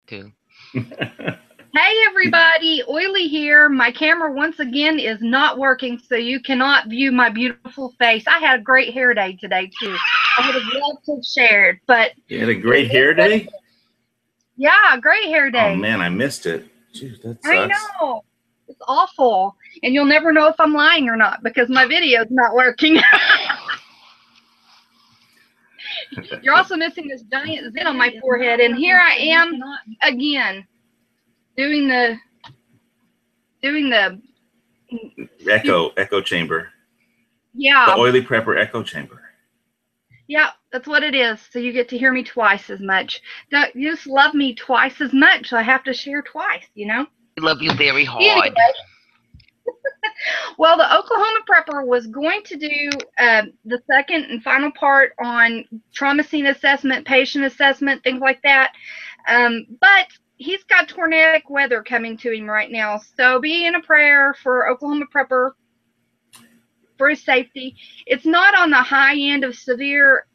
too. Hey everybody, Oily here. My camera once again is not working, so you cannot view my beautiful face. I had a great hair day today too. I would have loved to have shared, but you had a great hair day? Yeah, great hair day. Oh man, I missed it. Jeez, that sucks. I know. It's awful. And you'll never know if I'm lying or not because my video's not working. You're also missing this giant zit on my forehead, and here I am again doing the echo chamber. Yeah. The Oily Prepper echo chamber. Yeah, that's what it is. So you get to hear me twice as much. You just love me twice as much, so I have to share twice, you know? I love you very hard. Anyway, well, the Oklahoma Prepper was going to do the second and final part on trauma scene assessment, patient assessment, things like that. But he's got tornadic weather coming to him right now. So be in a prayer for Oklahoma Prepper for his safety. It's not on the high end of severe.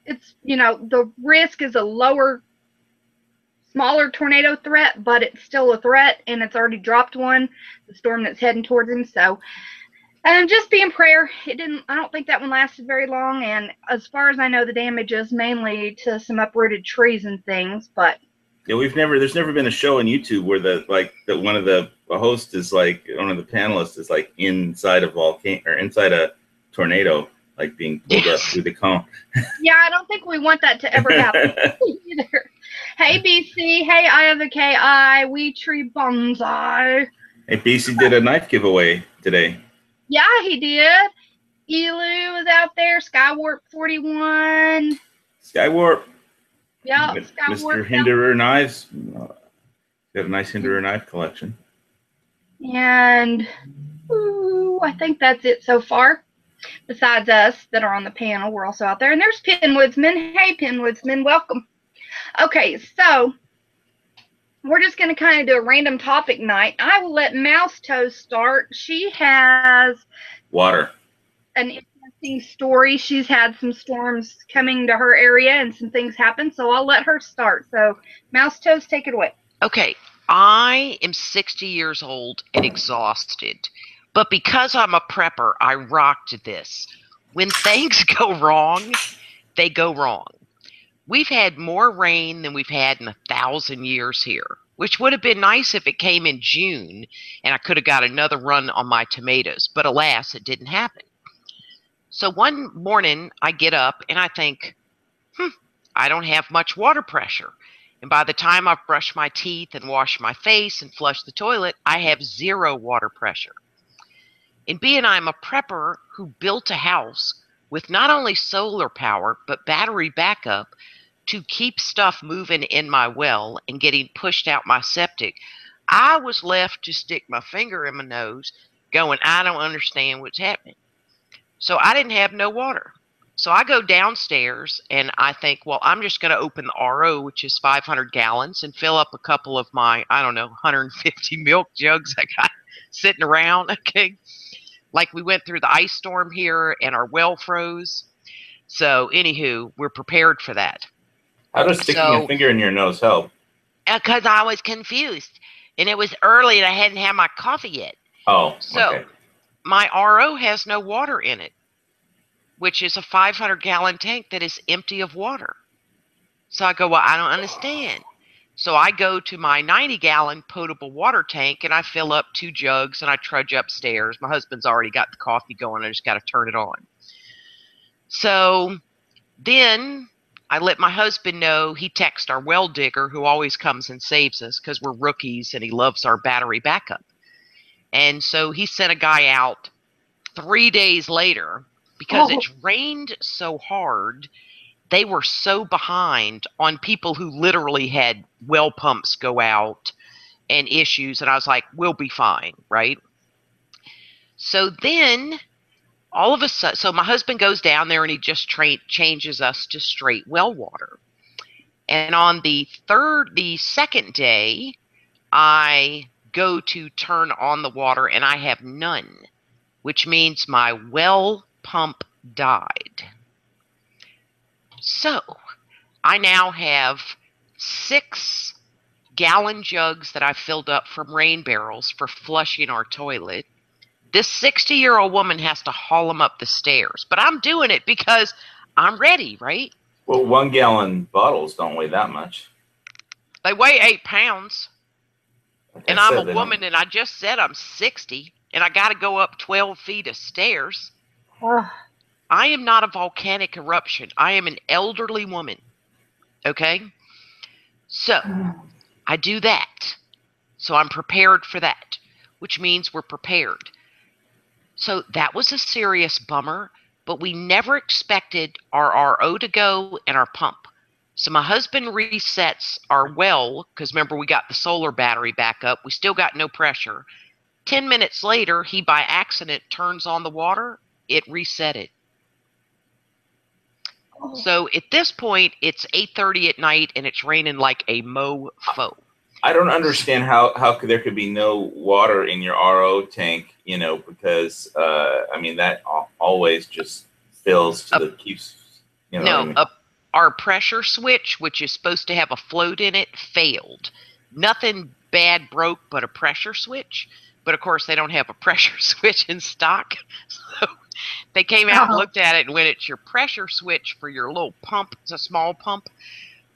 It's, you know, the risk is a lower, smaller tornado threat, but it's still a threat, and it's already dropped one, the storm that's heading towards him. So just be in prayer. I don't think that one lasted very long, and as far as I know, the damage is mainly to some uprooted trees and things. But yeah, there's never been a show on YouTube where one of the hosts is like, one of the panelists is like inside a volcano or inside a tornado, like being pulled up through the cone. Yeah, I don't think we want that to ever happen either. Hey BC, hey Eye of the KI, We Tree Bonsai. Hey, BC did a knife giveaway today. Yeah, he did. Elu was out there. Skywarp 41. Skywarp. Yeah, Mr. Hinderer Knives. Got a nice Hinderer knife collection. And I think that's it so far. Besides us that are on the panel, we're also out there. And there's Pinwoodsman. Hey, Pinwoodsman, welcome. Okay, so we're just going to kind of do a random topic night. I will let Mouse Toes start. She has water. An interesting story. She's had some storms coming to her area and some things happen, so I'll let her start. So, Mouse Toes, take it away. Okay, I am 60 years old and exhausted, but because I'm a prepper, I rocked this. When things go wrong, they go wrong. We've had more rain than we've had in 1,000 years here, which would have been nice if it came in June and I could have got another run on my tomatoes, but alas, it didn't happen. So one morning I get up and I think, I don't have much water pressure. And by the time I've brushed my teeth and washed my face and flushed the toilet, I have 0 water pressure. And being I'm a prepper who built a house with not only solar power, but battery backup to keep stuff moving in my well and getting pushed out my septic, I was left to stick my finger in my nose going, I don't understand what's happening. So I didn't have no water. So I go downstairs and I think, well, I'm just going to open the RO, which is 500 gallons, and fill up a couple of my, 150 milk jugs I got sitting around. Okay. Like we went through the ice storm here and our well froze. So anywho, we're prepared for that. How does sticking a finger in your nose help? Because I was confused. And it was early and I hadn't had my coffee yet. Oh, so okay. My RO has no water in it, which is a 500-gallon tank that is empty of water. So I go, well, I don't understand. So I go to my 90-gallon potable water tank and I fill up 2 jugs and I trudge upstairs. My husband's already got the coffee going. I just got to turn it on. So then I let my husband know. He texts our well digger who always comes and saves us because we're rookies and he loves our battery backup. And so he sent a guy out 3 days later because it's rained so hard. They were so behind on people who literally had well pumps go out and issues. And I was like, we'll be fine, right? So then all of a sudden, so my husband goes down there and he just changes us to straight well water. And on the second day, I go to turn on the water and I have none, which means my well pump died. So I now have 6 gallon jugs that I filled up from rain barrels for flushing our toilet. This 60-year-old woman has to haul them up the stairs. But I'm doing it because I'm ready, right? Well, 1 gallon bottles don't weigh that much. They weigh 8 pounds. Like And I I'm said, a woman, and I just said I'm 60, and I got to go up 12 feet of stairs. I am not a volcanic eruption. I am an elderly woman. Okay? So, I do that. So I'm prepared for that, which means we're prepared. So that was a serious bummer, but we never expected our RO to go and our pump. So my husband resets our well, because remember we got the solar battery back up. We still got no pressure. 10 minutes later, he by accident turns on the water. It reset it. So at this point, it's 8:30 at night, and it's raining like a mofo. I don't understand how there could be no water in your RO tank, because I mean that always just fills to the keeps. Our pressure switch, which is supposed to have a float in it, failed. Nothing bad broke but a pressure switch. But of course, they don't have a pressure switch in stock. So they came out and looked at it, and when it's your pressure switch for your little pump, it's a small pump,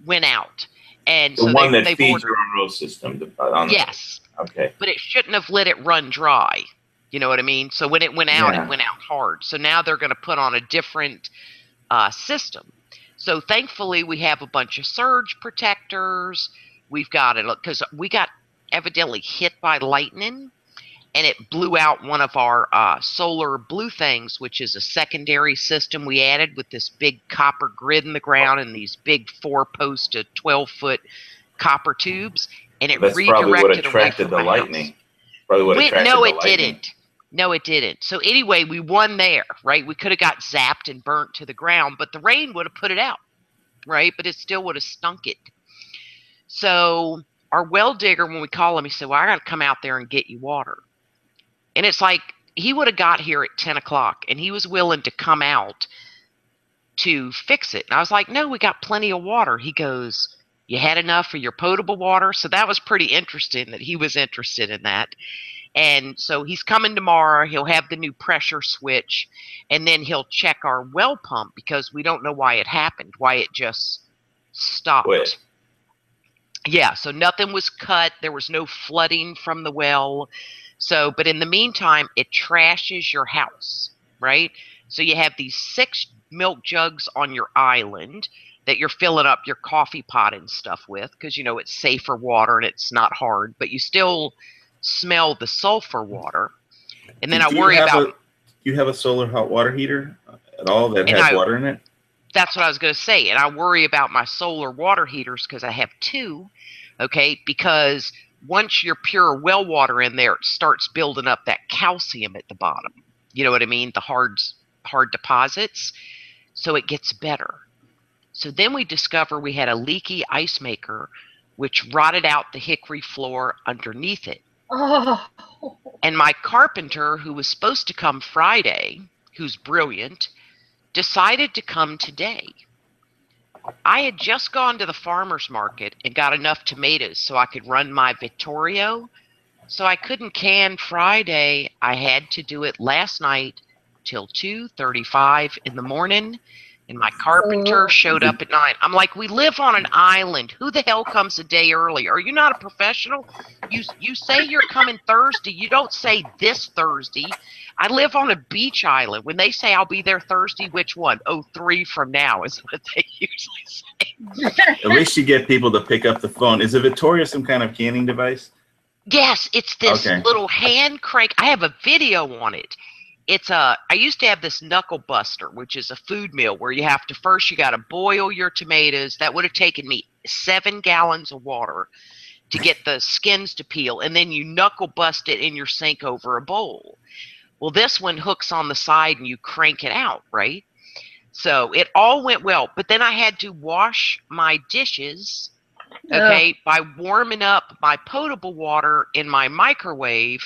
went out. And the so one that they've feeds ordered, your RO system. Yes. Okay. But it shouldn't have let it run dry. You know what I mean? So when it went out, It went out hard. So now they're going to put on a different system. So thankfully, we have a bunch of surge protectors. We've got it because we got evidently hit by lightning, and it blew out one of our solar blue things, which is a secondary system we added with this big copper grid in the ground and these big 4-post to 12-foot copper tubes, and it That's redirected probably what away attracted from the my lightning. house. Probably what attracted No, the it lightning. didn't. No, it didn't. So anyway, we won there, right? We could have got zapped and burnt to the ground, but the rain would have put it out, right? But it still would have stunk it. So our well digger, when we call him, he said, well, I got to come out there and get you water. And it's like he would have got here at 10 o'clock, and he was willing to come out to fix it. And I was like, no, we got plenty of water. He goes, you had enough for your potable water? So that was pretty interesting that he was interested in that. And so he's coming tomorrow. He'll have the new pressure switch, and then he'll check our well pump because we don't know why it happened, why it just stopped. Quit. Yeah, so nothing was cut. There was no flooding from the well. So, but in the meantime, it trashes your house, right? So you have these 6 milk jugs on your island that you're filling up your coffee pot and stuff with because, it's safer water and it's not hard, but you still smell the sulfur water. And then I worry about... You have a solar hot water heater at all that has water in it? That's what I was going to say. And I worry about my solar water heaters because I have 2, okay? Because once your pure well water in there, it starts building up that calcium at the bottom. You know what I mean? The hard deposits. So it gets better. So then we discover we had a leaky ice maker, which rotted out the hickory floor underneath it. Oh. And my carpenter, who was supposed to come Friday, who's brilliant, decided to come today. I had just gone to the farmer's market and got enough tomatoes so I could run my Vittorio. So I couldn't can Friday. I had to do it last night till 2:35 in the morning. And my carpenter showed up at 9. I'm like, we live on an island. Who the hell comes a day early? Are you not a professional? You say you're coming Thursday. You don't say this Thursday. I live on a beach island. When they say I'll be there Thursday, which one? Oh, 3 from now is what they usually say. At least you get people to pick up the phone. Is a Victoria some kind of canning device? Yes, it's this little hand crank. I have a video on it. I used to have this knuckle buster, which is a food mill where you got to boil your tomatoes. That would have taken me 7 gallons of water to get the skins to peel. And then you knuckle bust it in your sink over a bowl. Well, this one hooks on the side and you crank it out, right? So it all went well. But then I had to wash my dishes, by warming up my potable water in my microwave.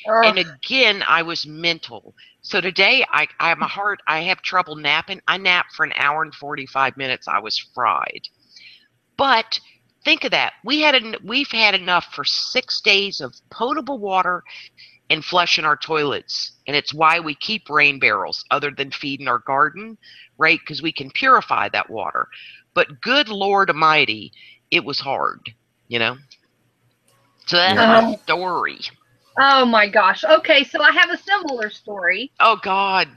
And again, I was mental. So today I have trouble napping. I napped for an hour and 45 minutes. I was fried. But think of that. We've had enough for 6 days of potable water and flushing our toilets. And it's why we keep rain barrels other than feeding our garden, right? Because we can purify that water. But good Lord Almighty, it was hard, you know? So that's my story. Oh my gosh. Okay, so I have a similar story. Oh God.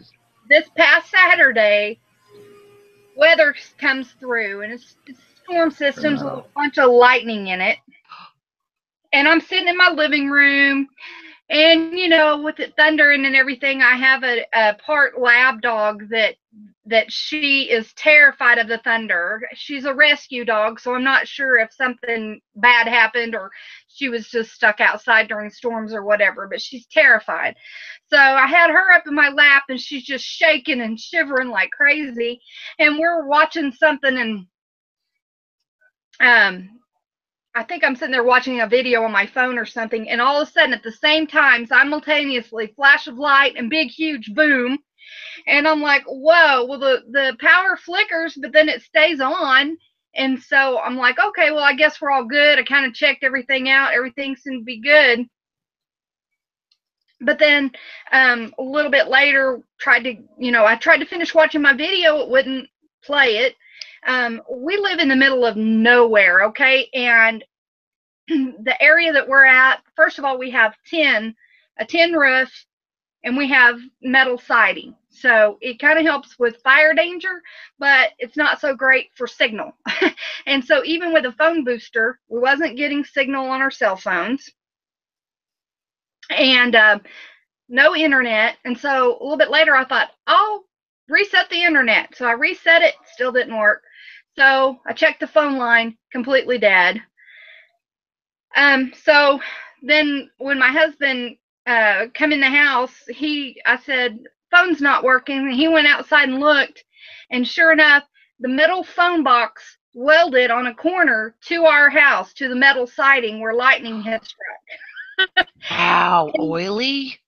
This past Saturday, weather comes through and it's storm systems with a bunch of lightning in it. And I'm sitting in my living room, and with it thundering and everything, I have a part lab dog that she is terrified of the thunder. She's a rescue dog, so I'm not sure if something bad happened or she was just stuck outside during storms or whatever, but she's terrified. So I had her up in my lap, and she's just shaking and shivering like crazy, and we're watching something, and I think I'm sitting there watching a video on my phone or something, and all of a sudden, at the same time, simultaneously, flash of light and big, huge boom. And I'm like, whoa, well, the power flickers, but then it stays on. And so I'm like, okay, well, I guess we're all good. I kind of checked everything out. Everything seemed to be good. But then a little bit later, I tried to finish watching my video. It wouldn't play it. We live in the middle of nowhere, okay? And the area that we're at, first of all, we have a tin roof, and we have metal siding. So it kind of helps with fire danger, but it's not so great for signal. And so even with a phone booster, we wasn't getting signal on our cell phones. And no internet. And so a little bit later, I thought, I'll reset the internet. So I reset it, still didn't work. So I checked the phone line, completely dead. So then when my husband come in the house, I said, phone's not working. And he went outside and looked, and sure enough, the metal phone box welded on a corner to our house, to the metal siding where lightning had struck. Wow, oily.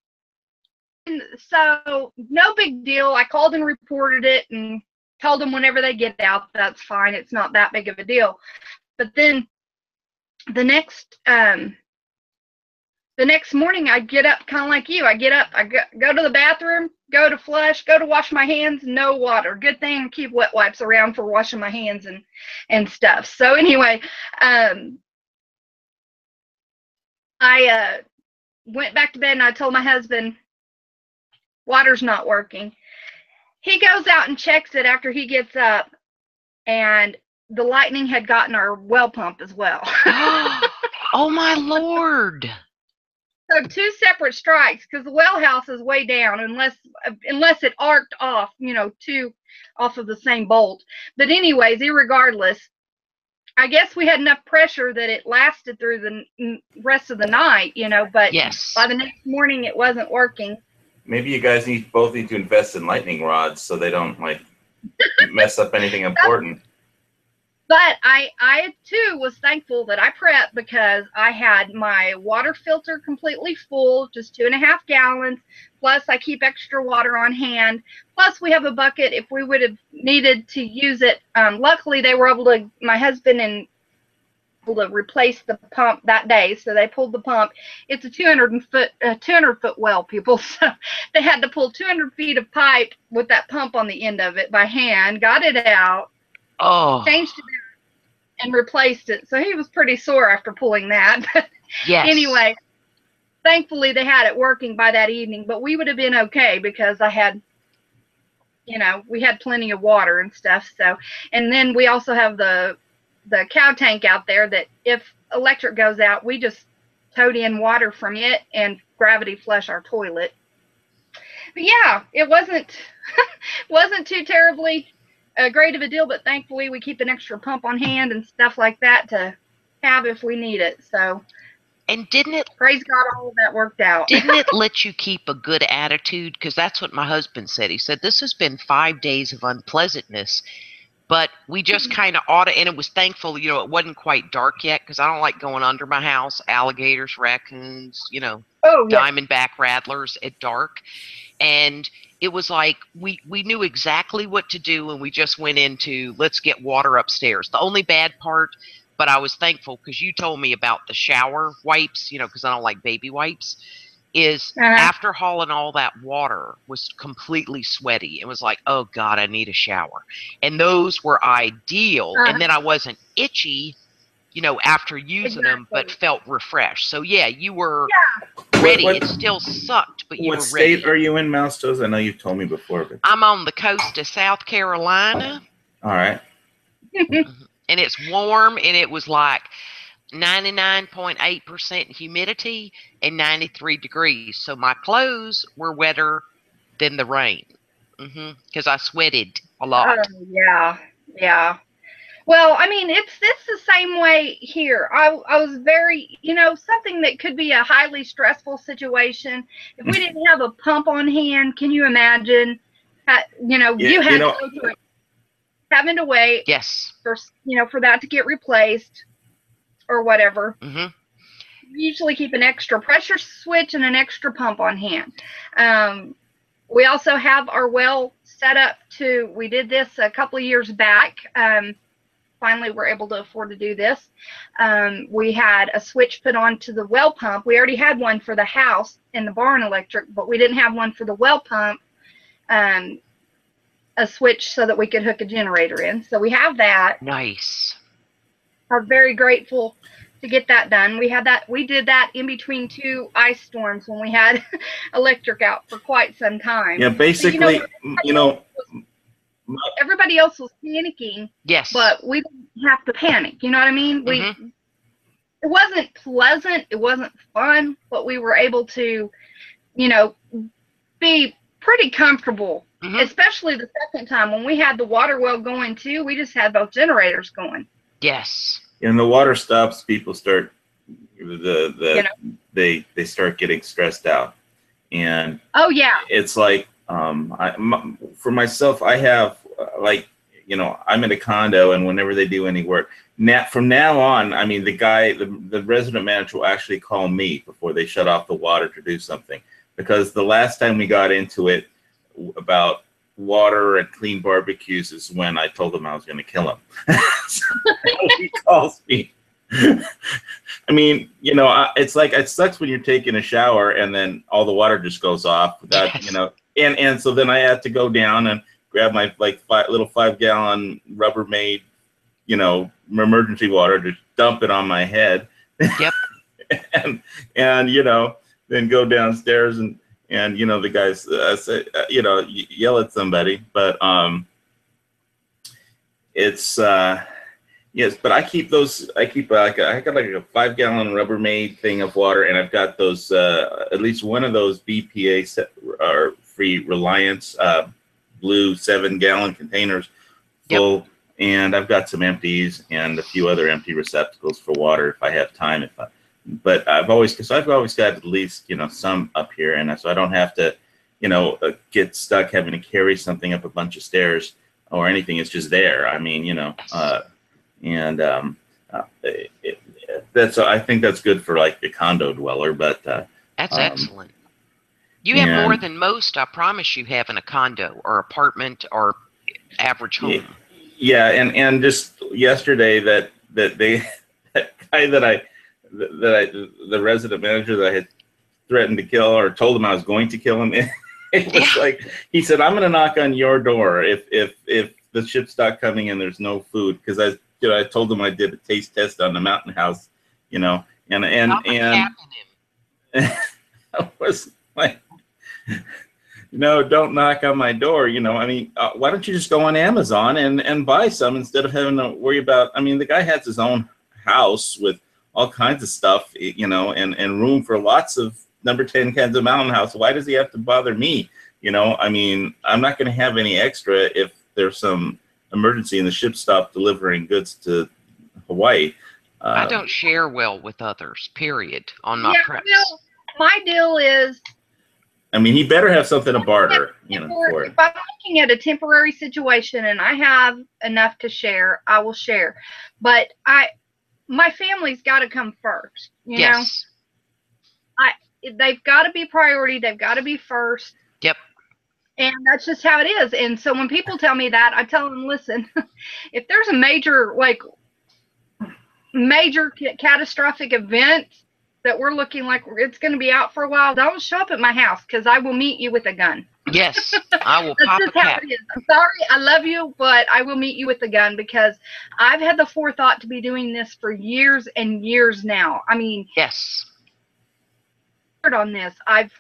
And so no big deal. I called and reported it and told them whenever they get out, that's fine. It's not that big of a deal. But then the next morning, I get up kind of like you. I get up, I go to the bathroom, go to flush, go to wash my hands, no water. Good thing I keep wet wipes around for washing my hands and stuff. So anyway, I went back to bed, and I told my husband, water's not working. He goes out and checks it after he gets up, and the lightning had gotten our well pump as well. Oh my Lord. So 2 separate strikes, because the well house is way down, unless it arced off, 2 off of the same bolt. But anyways, irregardless, I guess we had enough pressure that it lasted through the rest of the night, but yes, by the next morning it wasn't working. Maybe you guys both need to invest in lightning rods so they don't mess up anything important. But I too was thankful that I prepped, because I had my water filter completely full, just 2.5 gallons. Plus I keep extra water on hand. Plus we have a bucket if we would have needed to use it. Luckily they were able to, my husband and to replace the pump that day, so they pulled the pump. It's a 200-foot well, people. So they had to pull 200 feet of pipe with that pump on the end of it by hand. Got it out. Changed it out and replaced it. So he was pretty sore after pulling that. Yes. Anyway, thankfully they had it working by that evening, but we would have been okay because I had, we had plenty of water and stuff. So, and then we also have the cow tank out there that if electric goes out, we just towed in water from it and gravity flush our toilet. But yeah, it wasn't too terribly great of a deal, but thankfully we keep an extra pump on hand and stuff like that to have if we need it. So, and didn't it, praise God, all of that worked out. Didn't it let you keep a good attitude? Because that's what my husband said. He said, this has been 5 days of unpleasantness, but we just kind of ought to, and it was thankful, it wasn't quite dark yet, because I don't like going under my house, alligators, raccoons, diamondback rattlers at dark. And it was like we knew exactly what to do, and we just went into, let's get water upstairs. The only bad part, but I was thankful because you told me about the shower wipes, because I don't like baby wipes. Is after hauling all that water was completely sweaty. It was like, oh God, I need a shower. And those were ideal. And then I wasn't itchy, after using them, but felt refreshed. So yeah, you were ready. It still sucked, but you were ready. What state are you in, Mouse Toes? I know you've told me before. But... I'm on the coast of South Carolina. All right. And it's warm, and it was like 99.8% humidity and 93 degrees. So my clothes were wetter than the rain because I sweated a lot. Yeah. Well, I mean, it's the same way here. I was very, something that could be a highly stressful situation. If we didn't have a pump on hand, can you imagine? You had to go through having to wait. Yes. For that to get replaced or whatever. Mm-hmm. We usually keep an extra pressure switch and an extra pump on hand. We also have our well set up we did this a couple of years back. Finally, we're able to afford to do this. We had a switch put onto the well pump. We already had one for the house in the barn electric, but we didn't have one for the well pump, a switch so that we could hook a generator in. So we have that. Nice. I'm very grateful to get that done. We did that in between two ice storms when we had electric out for quite some time. Yeah, basically, everybody else was panicking. Yes. But we didn't have to panic. You know what I mean? It wasn't pleasant. It wasn't fun, but we were able to, be pretty comfortable, especially the second time when we had the water well going too. We just had both generators going. Yes. And the water stops, people start they start getting stressed out. And it's like for myself, I have I'm in a condo, and whenever they do any work from now on, I mean, the resident manager will actually call me before they shut off the water to do something, because the last time we got into it about water and clean barbecues is when I told him I was going to kill him. So he calls me. I mean, it's like, it sucks when you're taking a shower and then all the water just goes off without, and so then I had to go down and grab my little 5-gallon Rubbermaid, emergency water to dump it on my head. Yep. and then go downstairs and the guys say, yell at somebody, but it's yes, but I keep those. I got like a 5-gallon Rubbermaid thing of water, and I've got those at least one of those BPA or free Reliance blue 7-gallon containers full, and I've got some empties and a few other empty receptacles for water if I have time. But I've always got at least some up here, and so I don't have to get stuck having to carry something up a bunch of stairs or anything. It's just there. I mean, I think that's good for like a condo dweller, but that's excellent. You have more than most, I promise you, have in a condo or apartment or average home. Yeah, and just yesterday that guy the resident manager that I had threatened to kill or told him I was going to kill him. It was like, he said, "I'm going to knock on your door if the ship's not coming and there's no food," because I told him I did a taste test on the Mountain House, and I was like, no, don't knock on my door. I mean, why don't you just go on Amazon and buy some instead of having to worry about, I mean, the guy has his own house with all kinds of stuff, and room for lots of number 10 cans of Mountain House. Why does he have to bother me? I mean, I'm not going to have any extra if there's some emergency and the ship stopped delivering goods to Hawaii. I don't share well with others, period, on my preps. My deal is, I mean, he better have something to barter, for it. If I'm looking at a temporary situation and I have enough to share, I will share. But my family's got to come first, Yes. They've got to be priority. They've got to be first. Yep. And that's just how it is. And so when people tell me that, I tell them, listen, if there's a major, major catastrophic event that we're looking like it's going to be out for a while, don't show up at my house, because I will meet you with a gun. Yes, I will That's pop just a how cap. it is. I'm sorry, I love you, but I will meet you with a gun, because I've had the forethought to be doing this for years and years now. I mean, yes, on this, I've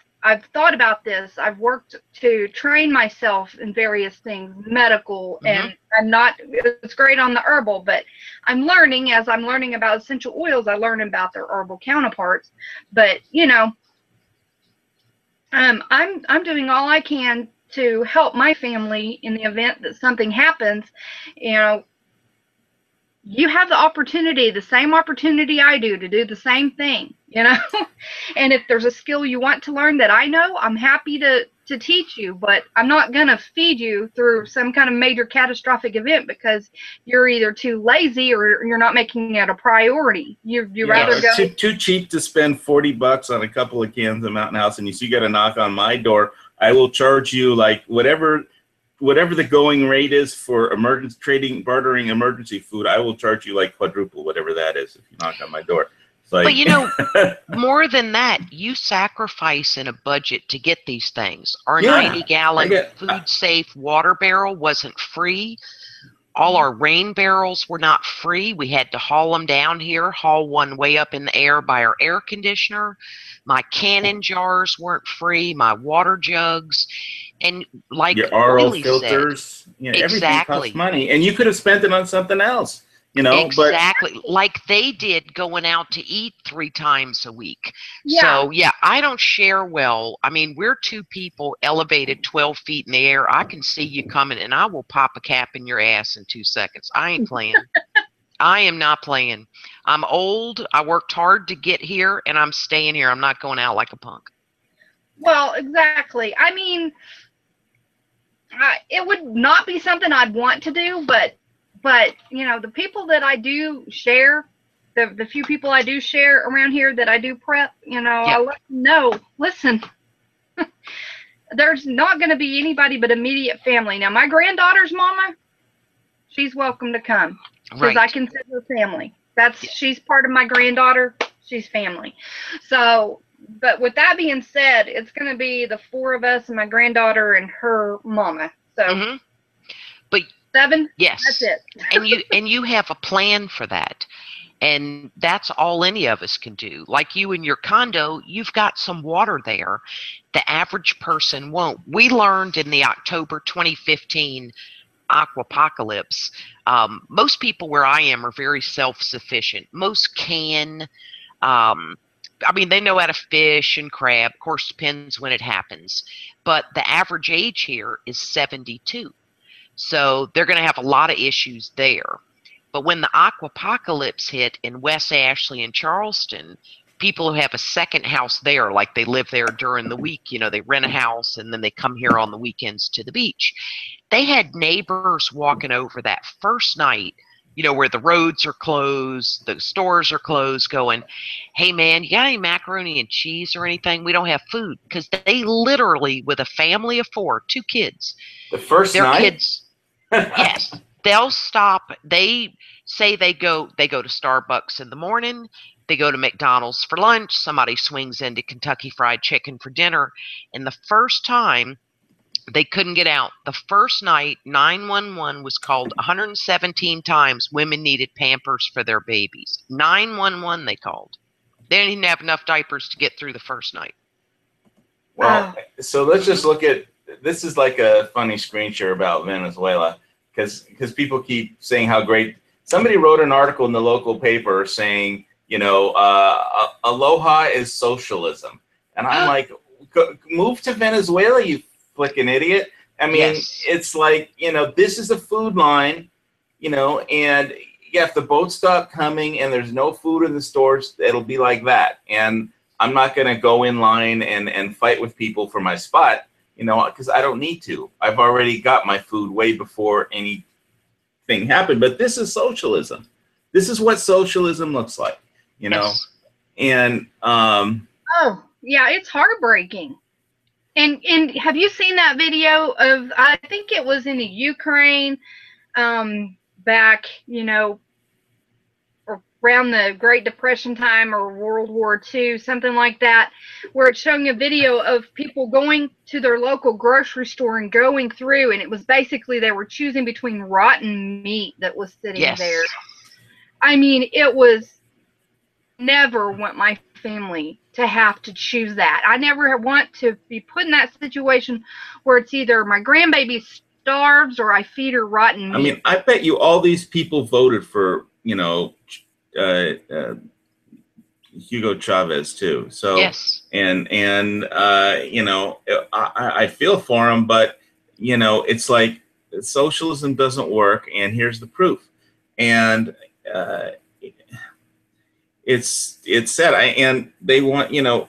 thought about this. I've worked to train myself in various things, medical, and I'm not, it's great on the herbal, but I'm learning. As I'm learning about essential oils, I learn about their herbal counterparts. But, you know, I'm doing all I can to help my family in the event that something happens. You know, you have the opportunity, the same opportunity I do, to do the same thing, you know. And if there's a skill you want to learn that I know, I'm happy to teach you, but I'm not going to feed you through some kind of major catastrophic event because you're either too lazy or you're not making it a priority. You rather go too cheap to spend $40 on a couple of cans of Mountain House, and you got to knock on my door. I will charge you like whatever the going rate is for emergency bartering emergency food. I will charge you like quadruple whatever that is if you knock on my door. Like, but you know, more than that, you sacrifice in a budget to get these things. Our 90-gallon food-safe water barrel wasn't free. All our rain barrels were not free. We had to haul them down here, haul one way up in the air by our air conditioner. My cannon jars weren't free, my water jugs. And like your RO Willie filters, said, you know, everything costs money. And you could have spent it on something else. You know, exactly, like they did going out to eat 3 times a week. Yeah. So yeah, I don't share well. I mean, we're 2 people elevated 12 feet in the air. I can see you coming, and I will pop a cap in your ass in 2 seconds. I ain't playing. I am not playing. I'm old. I worked hard to get here, and I'm staying here. I'm not going out like a punk. Well, exactly. I mean, it would not be something I'd want to do, but you know, the people that I do share, the few people I do share around here that I do prep, you know, I let them know, listen, there's not going to be anybody but immediate family. Now, my granddaughter's mama, she's welcome to come, because I consider her family. She's part of my granddaughter. She's family. So, but with that being said, it's going to be the 4 of us and my granddaughter and her mama. So, but 7. Yes. That's it. and you have a plan for that. And that's all any of us can do. Like you in your condo, you've got some water there. The average person won't. We learned in the October 2015 aquapocalypse, most people where I am are very self-sufficient. Most can. I mean, they know how to fish and crab. Of course, depends when it happens. But the average age here is 72. So they're going to have a lot of issues there. But when the aquapocalypse hit in West Ashley and Charleston, people who have a second house there, like they live there during the week, you know, they rent a house and then they come here on the weekends to the beach. They had neighbors walking over that first night, you know, where the roads are closed, the stores are closed, going, hey, man, you got any macaroni and cheese or anything? We don't have food. Because they literally, with a family of 4, 2 kids. The first their night? Kids, yes. They'll stop. They say they go to Starbucks in the morning. They go to McDonald's for lunch. Somebody swings into Kentucky Fried Chicken for dinner. And the first time they couldn't get out, the first night, 911 was called 117 times. Women needed Pampers for their babies. 911 they called. They didn't even have enough diapers to get through the first night. Well, so let's just look at, this is like a funny screen share about Venezuela. Because people keep saying how great. Somebody wrote an article in the local paper saying, you know, aloha is socialism. And I'm like, move to Venezuela, you flicking idiot. I mean, It's like, you know, this is a food line, you know, and if the boats stop coming and there's no food in the stores, it'll be like that. And I'm not going to go in line and fight with people for my spot. You know, because I don't need to. I've already got my food way before anything happened. But this is socialism. This is what socialism looks like, you know. And oh yeah, it's heartbreaking. And have you seen that video of? I think it was in the Ukraine, back, you know, or around the Great Depression time or World War II, something like that, where it's showing a video of people going to their local grocery store and going through, and it was basically they were choosing between rotten meat that was sitting there. I mean, it was never want my family to have to choose that. I never want to be put in that situation where it's either my grandbaby starves or I feed her rotten meat. I mean, I bet you all these people voted for, you know, Hugo Chavez too. So yes. and you know, I feel for him, but you know, it's like socialism doesn't work, and here's the proof. And it's sad. And they want, you know,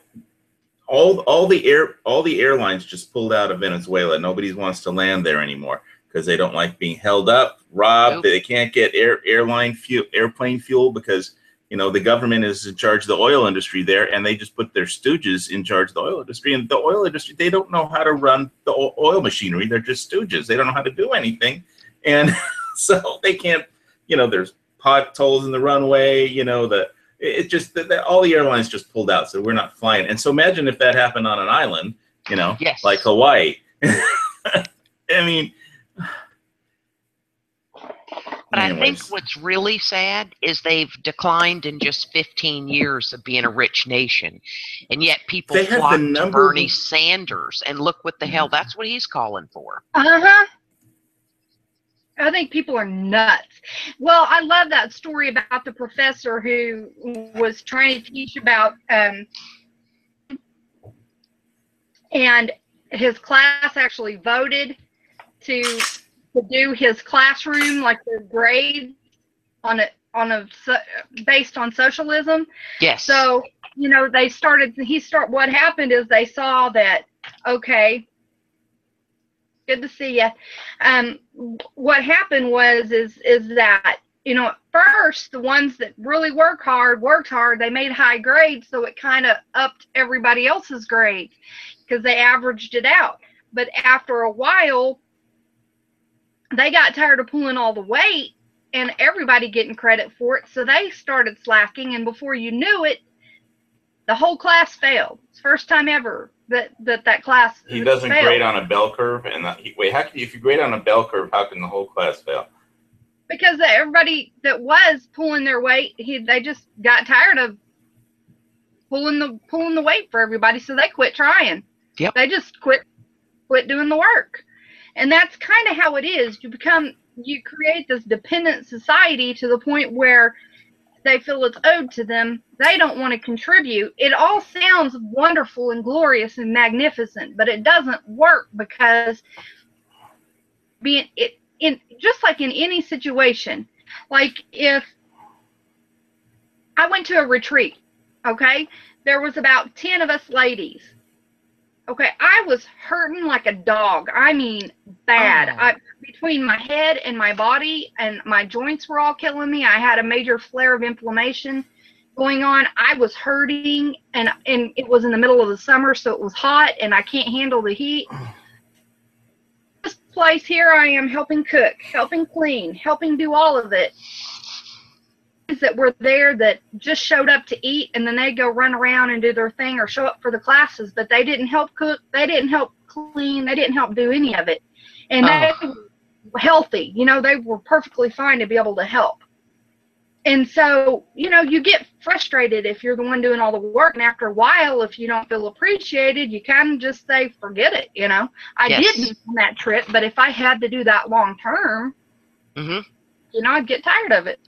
all the airlines just pulled out of Venezuela. Nobody wants to land there anymore because they don't like being held up, robbed. Nope. They can't get airplane fuel because, you know, the government is in charge of the oil industry there, and they just put their stooges in charge of the oil industry. And the oil industry, they don't know how to run the oil machinery. They're just stooges. They don't know how to do anything. And so they can't, you know, there's potholes in the runway, you know, it just, all the airlines just pulled out. So we're not flying. And so imagine if that happened on an island, you know, yes. like Hawaii. I mean, but anyways. I think what's really sad is they've declined in just 15 years of being a rich nation. And yet people flock to Bernie Sanders. And look what the hell, that's what he's calling for. Uh-huh. I think people are nuts. Well, I love that story about the professor who was trying to teach about, and his class actually voted to do his classroom, like their grades based on socialism. Yes. So, you know, what happened is they saw that, okay, good to see you. What happened is that, you know, at first the ones that really worked hard, they made high grades, so it kind of upped everybody else's grades because they averaged it out. But after a while, they got tired of pulling all the weight and everybody getting credit for it, so they started slacking, and before you knew it, the whole class failed. It's the first time ever that class he doesn't failed. grade on a bell curve. And wait, if you grade on a bell curve, how can the whole class fail? Because everybody that was pulling their weight, they just got tired of pulling the weight for everybody, so they quit trying. Yep. They just quit doing the work. And that's kind of how it is. You create this dependent society to the point where they feel it's owed to them. They don't want to contribute. It all sounds wonderful and glorious and magnificent, but it doesn't work because just like in any situation, like if I went to a retreat, okay, there was about 10 of us ladies. Okay, I was hurting like a dog. I mean, bad. Between my head and my body, and my joints were all killing me. I had a major flare of inflammation going on. I was hurting, and it was in the middle of the summer, so it was hot, and I can't handle the heat. This place here, I am helping cook, helping clean, helping do all of it. That were there that just showed up to eat, and then they go run around and do their thing or show up for the classes, but they didn't help cook, they didn't help clean, they didn't help do any of it. And they were healthy, you know, they were perfectly fine to be able to help. And so, you know, you get frustrated if you're the one doing all the work, and after a while, if you don't feel appreciated, you kind of just say, forget it, you know. I didn't on that trip, but if I had to do that long term, you know, I'd get tired of it.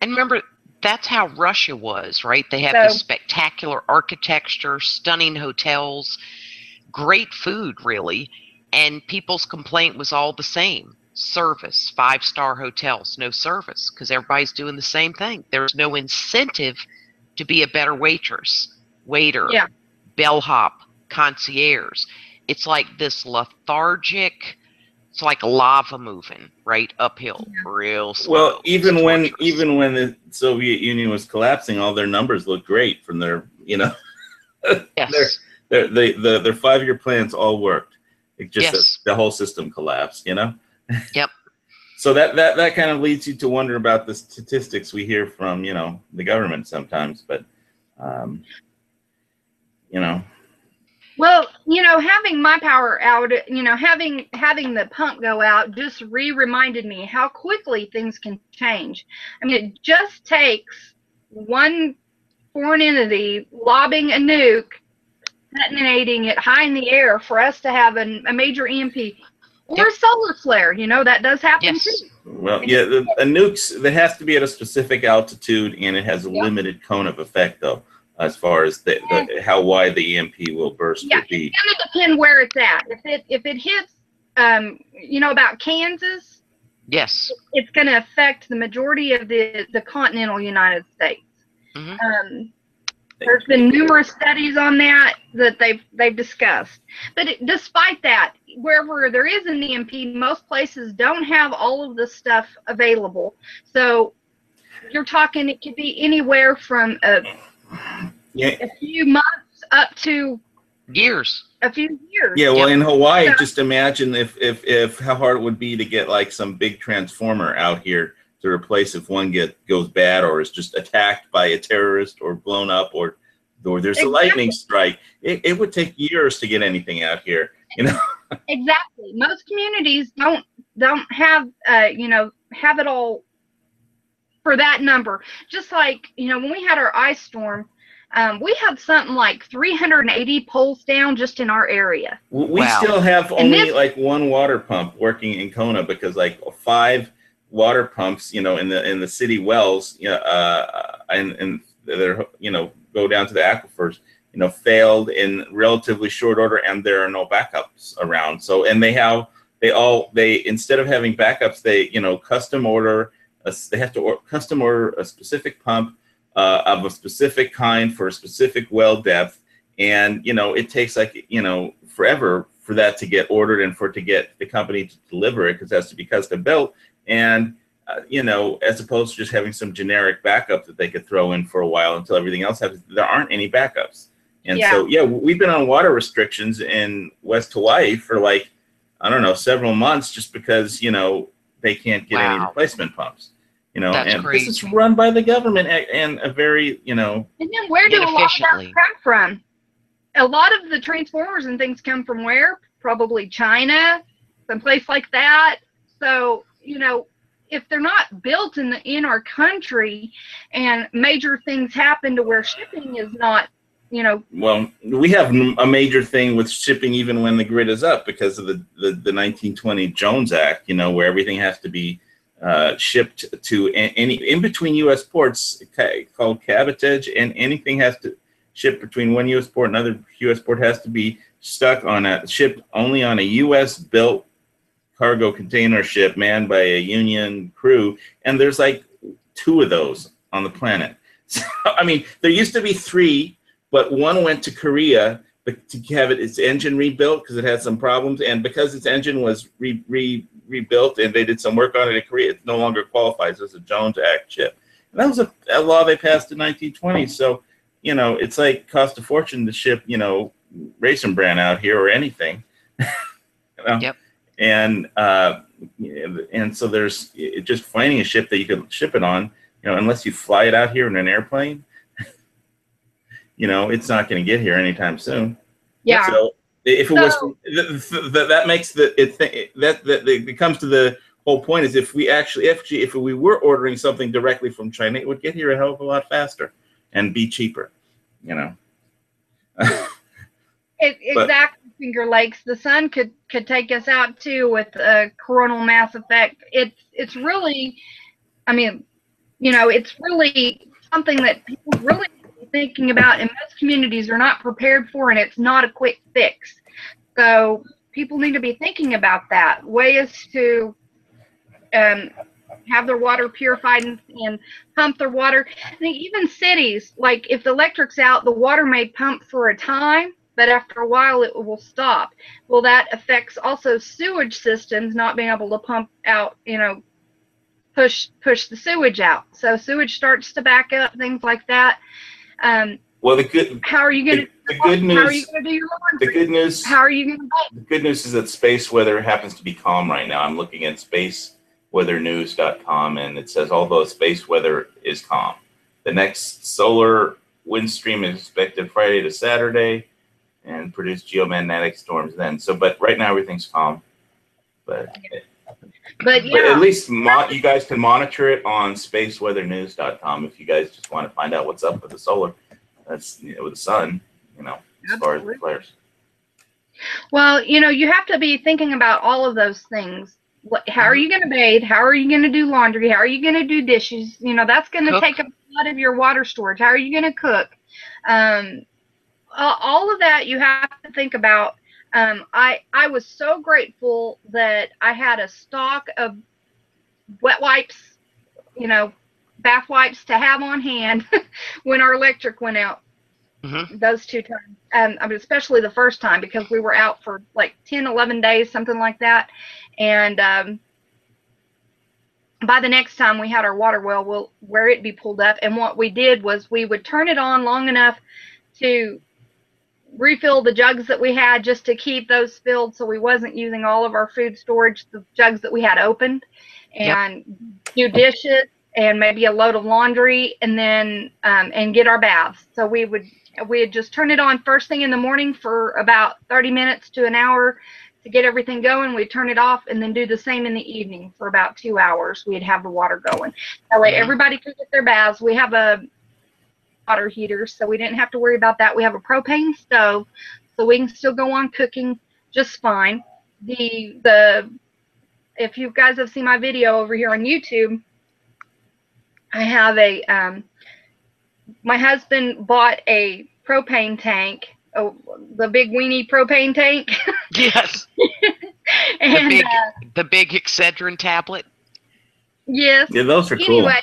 And remember, that's how Russia was, right? They have this spectacular architecture, stunning hotels, great food, really. And people's complaint was all the same. Service, 5-star hotels, no service, because everybody's doing the same thing. There's no incentive to be a better waitress, waiter, bellhop, concierge. It's like this lethargic, it's like lava moving right uphill, real slow. Well, even when the Soviet Union was collapsing, all their numbers looked great from their, you know, their 5-year plans all worked. It just the whole system collapsed, you know. Yep. So that kind of leads you to wonder about the statistics we hear from, you know, the government sometimes, but, you know. Well, you know, having my power out, you know, having the pump go out just reminded me how quickly things can change. I mean, it just takes one foreign entity lobbing a nuke, detonating it high in the air for us to have a major EMP or a solar flare. You know, that does happen too. Well, yeah, a nukes, that has to be at a specific altitude, and it has a limited cone of effect, though, as far as how wide the EMP will burst will be. It's going to depend where it's at. If it hits, you know, about Kansas, yes, it's going to affect the majority of the continental United States. There's been numerous studies on that they've discussed. But despite that, wherever there is an EMP, most places don't have all of the stuff available. So you're talking, it could be anywhere from a few months up to years. A few years. Yeah, well, in Hawaii, just imagine if how hard it would be to get like some big transformer out here to replace if one goes bad or is just attacked by a terrorist or blown up or there's a lightning strike. It would take years to get anything out here, you know. Exactly. Most communities don't have you know, have it all for that number. Just like, you know, when we had our ice storm, we had something like 380 poles down just in our area. We still have only like one water pump working in Kona because like 5 water pumps, you know, in the city wells, and they're, you know, go down to the aquifers, you know, failed in relatively short order, and there are no backups around. So, and they instead of having backups, they, you know, custom order a specific pump of a specific kind for a specific well depth, and, you know, it takes like, you know, forever for that to get ordered and for it to get the company to deliver it because it has to be custom built. And you know, as opposed to just having some generic backup that they could throw in for a while until everything else happens, there aren't any backups. And so, yeah, we've been on water restrictions in West Hawaii for like, I don't know, several months just because, you know, they can't get any replacement pumps. You know, and this is run by the government and a very, you know. And then where do a lot of that come from? A lot of the transformers and things come from where? Probably China, someplace like that. So, you know, if they're not built in our country and major things happen to where shipping is not, you know. Well, we have a major thing with shipping even when the grid is up because of the 1920 Jones Act, you know, where everything has to be shipped to any in between U.S. ports called cabotage, and anything has to ship between one U.S. port and another U.S. port has to be shipped only on a U.S. built cargo container ship manned by a union crew, and there's like 2 of those on the planet. So, I mean, there used to be 3, but one went to Korea to have its engine rebuilt because it had some problems, and because its engine was rebuilt and they did some work on it in Korea, it no longer qualifies as a Jones Act ship. And that was a law they passed in 1920. So, you know, it's like cost a fortune to ship, you know, Raisin Bran out here or anything. You know? Yep. And so there's just finding a ship that you could ship it on, you know, unless you fly it out here in an airplane, you know, it's not going to get here anytime soon. Yeah. So if it was, that makes it comes to the whole point is if we were ordering something directly from China, it would get here a hell of a lot faster and be cheaper, you know. Exactly. Finger Lakes, the sun could take us out too with a coronal mass effect. It's really, I mean, you know, it's really something that people really be thinking about, and most communities are not prepared for, and it's not a quick fix. So people need to be thinking about that. Ways to have their water purified and pump their water. I think even cities, like if the electric's out, the water may pump for a time, but after a while it will stop. Well, that affects also sewage systems not being able to pump out, you know, push the sewage out. So sewage starts to back up, things like that. Well, how are you going to? The good news. How are you going to do your laundry? The good news. How are you going to? The good news is that space weather happens to be calm right now. I'm looking at space spaceweathernews.com, and it says although space weather is calm, the next solar wind stream is expected Friday to Saturday and produce geomagnetic storms then. So, but right now everything's calm. But at least you guys can monitor it on spaceweathernews.com if you guys just want to find out what's up with the solar. That's with the sun, as far as the flares. Well, you have to be thinking about all of those things. How are you going to bathe? How are you going to do laundry? How are you going to do dishes? That's going to take up a lot of your water storage. How are you going to cook? All of that you have to think about. I was so grateful that I had a stock of wet wipes, bath wipes to have on hand when our electric went out. Those 2 times. I mean, especially the first time, because we were out for like 10, 11 days, something like that. And by the next time we had our water well where it be pulled up. And what we did was we would turn it on long enough to refill the jugs that we had, just to keep those filled, so we wasn't using all of our food storage, the jugs that we had opened, and do dishes and maybe a load of laundry, and then and get our baths. So we had just turn it on first thing in the morning for about 30 minutes to an hour to get everything going. We'd turn it off and then do the same in the evening for about 2 hours. We'd have the water going. That way everybody could get their baths. We have a water heater, so we didn't have to worry about that. We have a propane stove, so we can still go on cooking just fine. If you guys have seen my video over here on YouTube, I have my husband bought a propane tank, the big weenie propane tank. Yes. And the big Excedrin tablet. Yes. Yeah, those are cool. Anyway,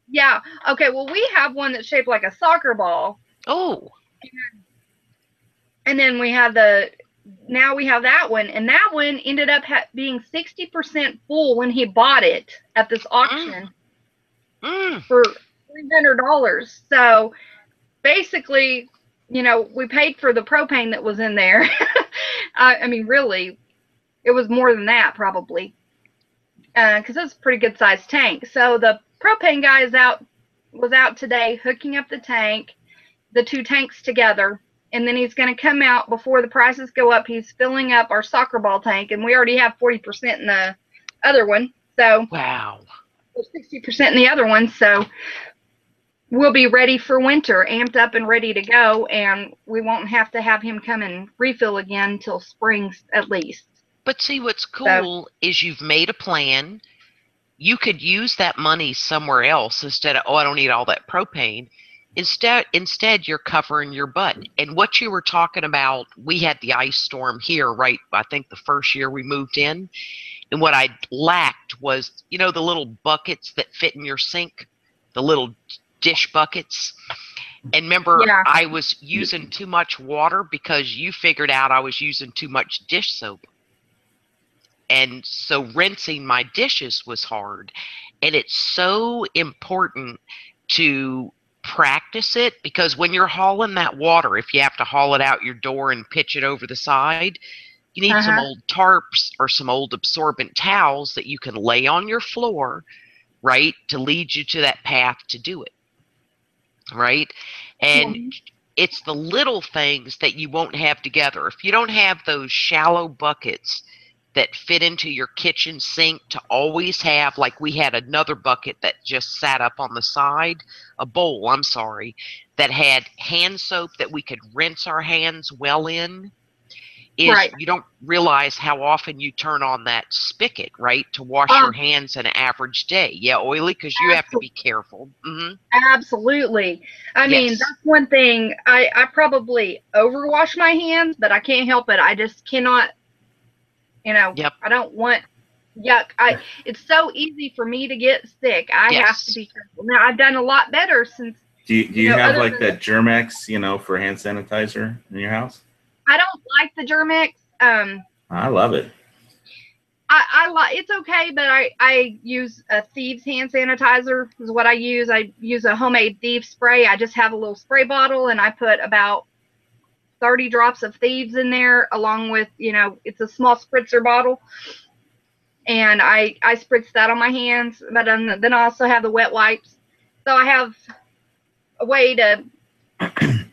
yeah. Okay. Well, we have one that's shaped like a soccer ball. Oh. And then we have now we have that one, and that one ended up being 60% full when he bought it at this auction for $300. So basically, we paid for the propane that was in there. I mean, really, it was more than that probably, because it's a pretty good sized tank. So the propane guy was out today hooking up the 2 tanks together, and then he's going to come out before the prices go up. He's filling up our soccer ball tank, and we already have 40% in the other one. So wow, 60% in the other one. So we'll be ready for winter, amped up and ready to go, and we won't have to have him come and refill again till spring at least. But see, what's cool is you've made a plan. You could use that money somewhere else instead of, I don't need all that propane. Instead, you're covering your butt. And what you were talking about, we had the ice storm here, right? I think the first year we moved in. And what I lacked was, the little buckets that fit in your sink, the little dish buckets. And remember, I was using too much water because you figured out I was using too much dish soap. And so rinsing my dishes was hard. And it's so important to practice it, because when you're hauling that water, if you have to haul it out your door and pitch it over the side, you need some old tarps or some old absorbent towels that you can lay on your floor, right, to lead you to that path to do it, right? And it's the little things that you won't have together. If you don't have those shallow buckets that fit into your kitchen sink to always have, like we had another bucket that just sat up on the side, a bowl, I'm sorry, that had hand soap that we could rinse our hands well in, you don't realize how often you turn on that spigot, right, to wash your hands an average day. Yeah, oily, because you have to be careful. Absolutely. I mean, that's one thing. I probably overwash my hands, but I can't help it. I just cannot. I don't want yuck. It's so easy for me to get sick. I have to be careful. Now, I've done a lot better since. Do you have like that Germex, for hand sanitizer in your house? I don't like the Germex. I love it. It's okay, but I use a Thieves hand sanitizer is what I use. I use a homemade Thieves spray. I just have a little spray bottle, and I put about 30 drops of Thieves in there, along with, it's a small spritzer bottle. and I spritz that on my hands. But then I also have the wet wipes, so I have a way to,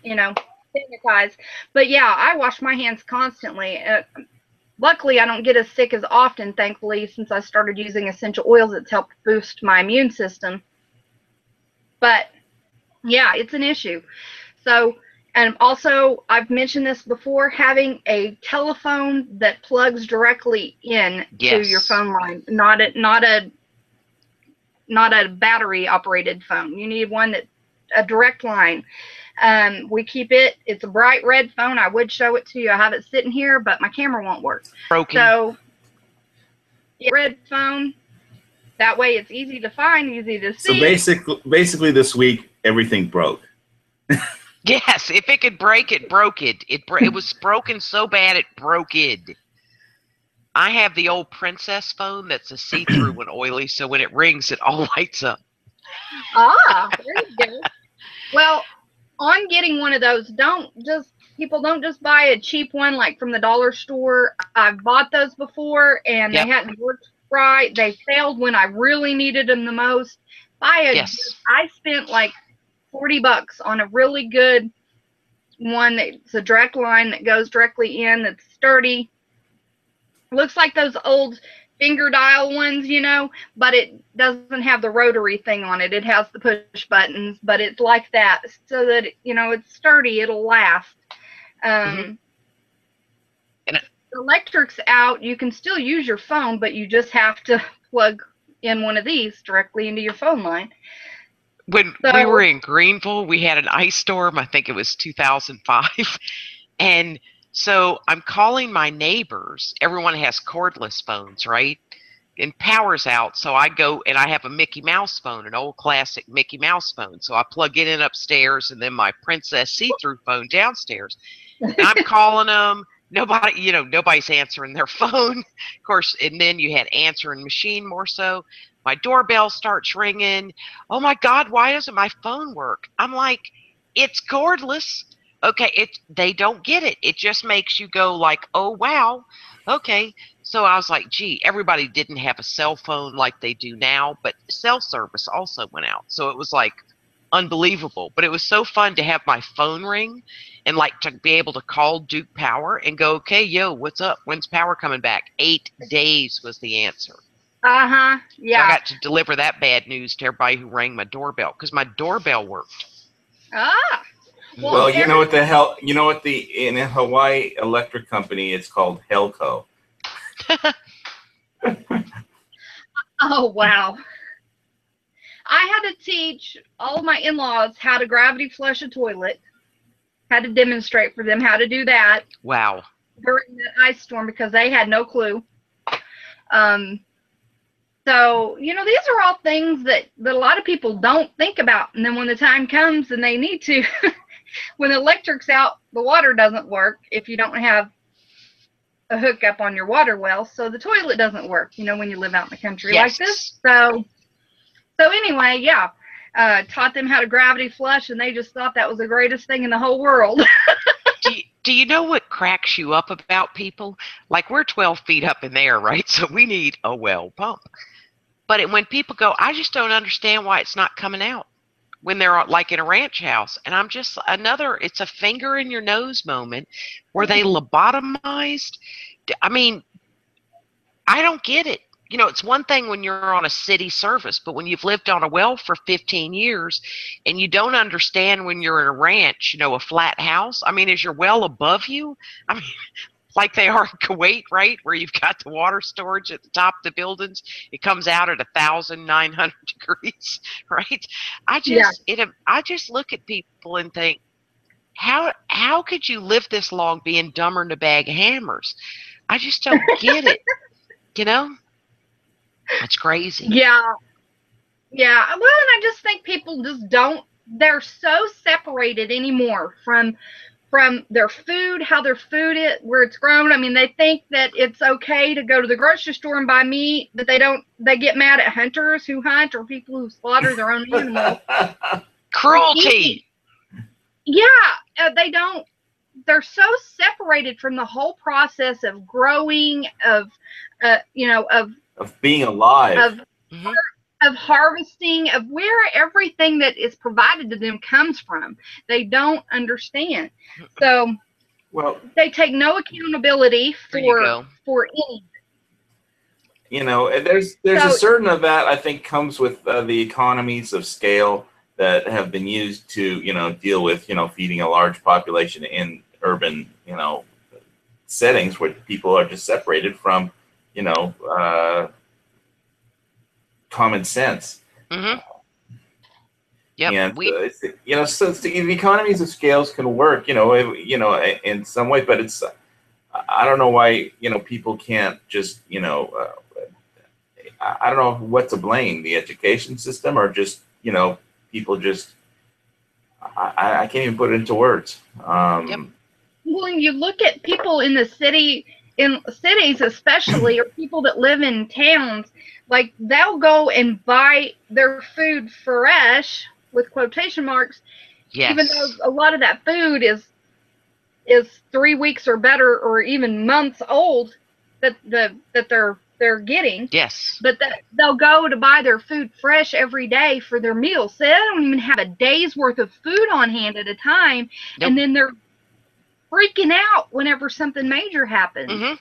you know, sanitize. But yeah, I wash my hands constantly. Luckily, I don't get as sick as often, thankfully, since I started using essential oils. It's helped boost my immune system. But yeah, it's an issue. So, and also, I've mentioned this before, having a telephone that plugs directly in to your phone line, not a battery operated phone. You need one that a direct line. We keep it. It's a bright red phone. I would show it to you. I have it sitting here, but my camera won't work. Broken. So, red phone. That way, it's easy to find, easy to see. So basically, this week everything broke. Yes, if it could break, it broke it. It was broken so bad it broke it. I have the old princess phone that's a see-through and oily, so when it rings, it all lights up. Ah, there you go. Well, on getting one of those, people don't just buy a cheap one like from the dollar store. I've bought those before, and they hadn't worked right. They failed when I really needed them the most. I spent like $40 on a really good one that's a direct line that goes directly in, that's sturdy. Looks like those old finger dial ones, you know, but it doesn't have the rotary thing on it. It has the push buttons, but it's like that, so that, you know, it's sturdy, it'll last. Electric's out, you can still use your phone, but you just have to plug in one of these directly into your phone line. When we were in Greenville, we had an ice storm. I think it was 2005. And so I'm calling my neighbors. Everyone has cordless phones, right? And power's out. So I go, and I have a Mickey Mouse phone, an old classic Mickey Mouse phone. So I plug it in upstairs, and then my princess see-through phone downstairs. And I'm calling them. Nobody's answering their phone. Of course, and then you had answering machine more so. My doorbell starts ringing. Oh my God, why doesn't my phone work? I'm like, it's cordless. Okay, they don't get it. It just makes you go like, oh wow, okay. So I was like, gee, everybody didn't have a cell phone like they do now, but cell service also went out. So it was like unbelievable. But it was so fun to have my phone ring and like to be able to call Duke Power and go, okay, yo, what's up? When's power coming back? 8 days was the answer. Yeah. So I got to deliver that bad news to everybody who rang my doorbell, because my doorbell worked. Well, you know what in Hawaii electric company, it's called Helco. Oh wow. I had to teach all of my in-laws how to gravity flush a toilet. Had to demonstrate for them how to do that. Wow. During the ice storm, because they had no clue. So, you know, these are all things that a lot of people don't think about. And then when the time comes and they need to, when the electric's out, the water doesn't work if you don't have a hookup on your water well. So the toilet doesn't work, you know, when you live out in the country like this. So anyway, yeah, taught them how to gravity flush, and they just thought that was the greatest thing in the whole world. Do you know what cracks you up about people? Like, we're 12 feet up in the air, right? So we need a well pump. But when people go, I just don't understand why it's not coming out when they're like in a ranch house. And I'm just it's a finger in your nose moment. Were they lobotomized? I mean, I don't get it. You know, it's one thing when you're on a city service, but when you've lived on a well for 15 years and you don't understand when you're in a ranch, you know, a flat house. I mean, is your well above you? I mean, like they are in Kuwait, right? Where you've got the water storage at the top of the buildings. It comes out at 1,900 degrees, right? I just look at people and think, how could you live this long being dumber than a bag of hammers? I just don't get it, you know? That's crazy. Yeah. Well, and I just think people just they're so separated anymore from their food, how their food is, where it's grown. I mean, they think that it's okay to go to the grocery store and buy meat, but they get mad at hunters who hunt or people who slaughter their own animals. Cruelty. Yeah, they're so separated from the whole process of growing, of of being alive, of harvesting, of where everything that is provided to them comes from. They don't understand. So they take no accountability for any. You know, there's a certain of that I think comes with the economies of scale that have been used to, you know, deal with, you know, feeding a large population in urban, you know, settings where people are just separated from, you know, common sense. Yeah, and you know, so the economies of scales can work, you know, in some way, but it's I don't know why, you know, people can't just, you know, I don't know what to blame, the education system or just, you know, people just I can't even put it into words. When you look at people in the city, in cities especially, or people that live in towns, like they'll go and buy their food fresh with quotation marks, even though a lot of that food is 3 weeks or better, or even months old that they're getting. But they'll go to buy their food fresh every day for their meals. So they don't even have a day's worth of food on hand at a time, and then they're freaking out whenever something major happens.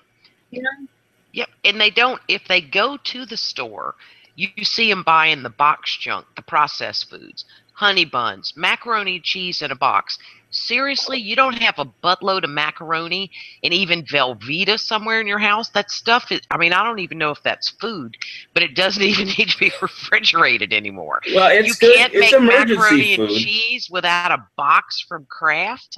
You know? Yep, and they don't. If they go to the store, you see them buying the box junk, the processed foods, honey buns, macaroni and cheese in a box. Seriously, you don't have a buttload of macaroni and even Velveeta somewhere in your house? That stuff is, I mean, I don't even know if that's food, but it doesn't even need to be refrigerated anymore. Well, you can't make macaroni and cheese without a box from Kraft.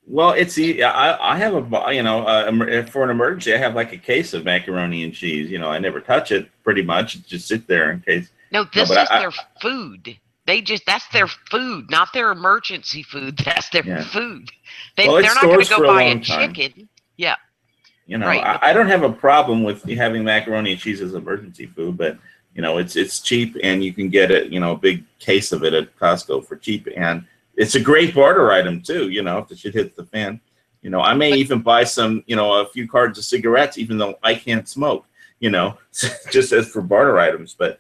Well, it's I have a, you know, for an emergency, I have like a case of macaroni and cheese. You know, I never touch it pretty much. It just sit there in case. No, this is their food. That's their food, not their emergency food. That's their food. They're not going to go buy a chicken. Yeah. You know, I don't have a problem with having macaroni and cheese as emergency food, but you know, it's cheap and you can get it, you know, a big case of it at Costco for cheap, and it's a great barter item too. You know, if the shit hits the fan, you know, I may even buy some, you know, a few cartons of cigarettes, even though I can't smoke. You know, just as for barter items, but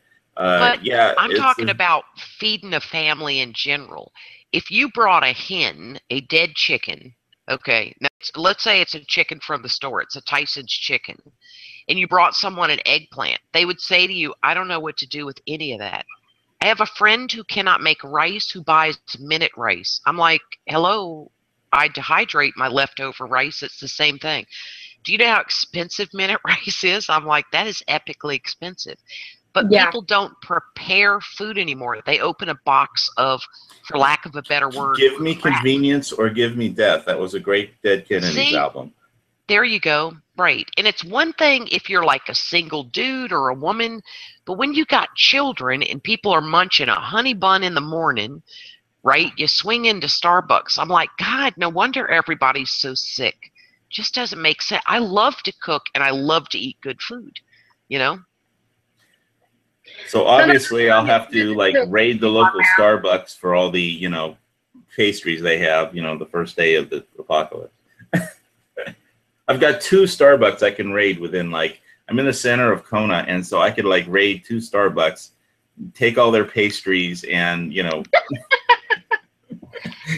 yeah, I'm talking about feeding a family in general. If you brought a hen, a dead chicken, okay, now let's say it's a chicken from the store, it's a Tyson's chicken, and you brought someone an eggplant, they would say to you, I don't know what to do with any of that. I have a friend who cannot make rice who buys minute rice. I'm like, hello, I dehydrate my leftover rice. It's the same thing. Do you know how expensive minute rice is? I'm like, that is epically expensive. But people don't prepare food anymore. They open a box of, for lack of a better word, give me convenience or give me death. That was a great Dead Kennedys album. There you go. Right. And it's one thing if you're like a single dude or a woman, but when you got children and people are munching a honey bun in the morning, right, you swing into Starbucks. I'm like, God, no wonder everybody's so sick. Just doesn't make sense. I love to cook and I love to eat good food, you know? So obviously I'll have to like raid the local Starbucks for all the, you know, pastries they have, you know, the first day of the apocalypse. I've got 2 Starbucks I can raid within, like, I'm in the center of Kona, and so I could like raid 2 Starbucks, take all their pastries, and you know,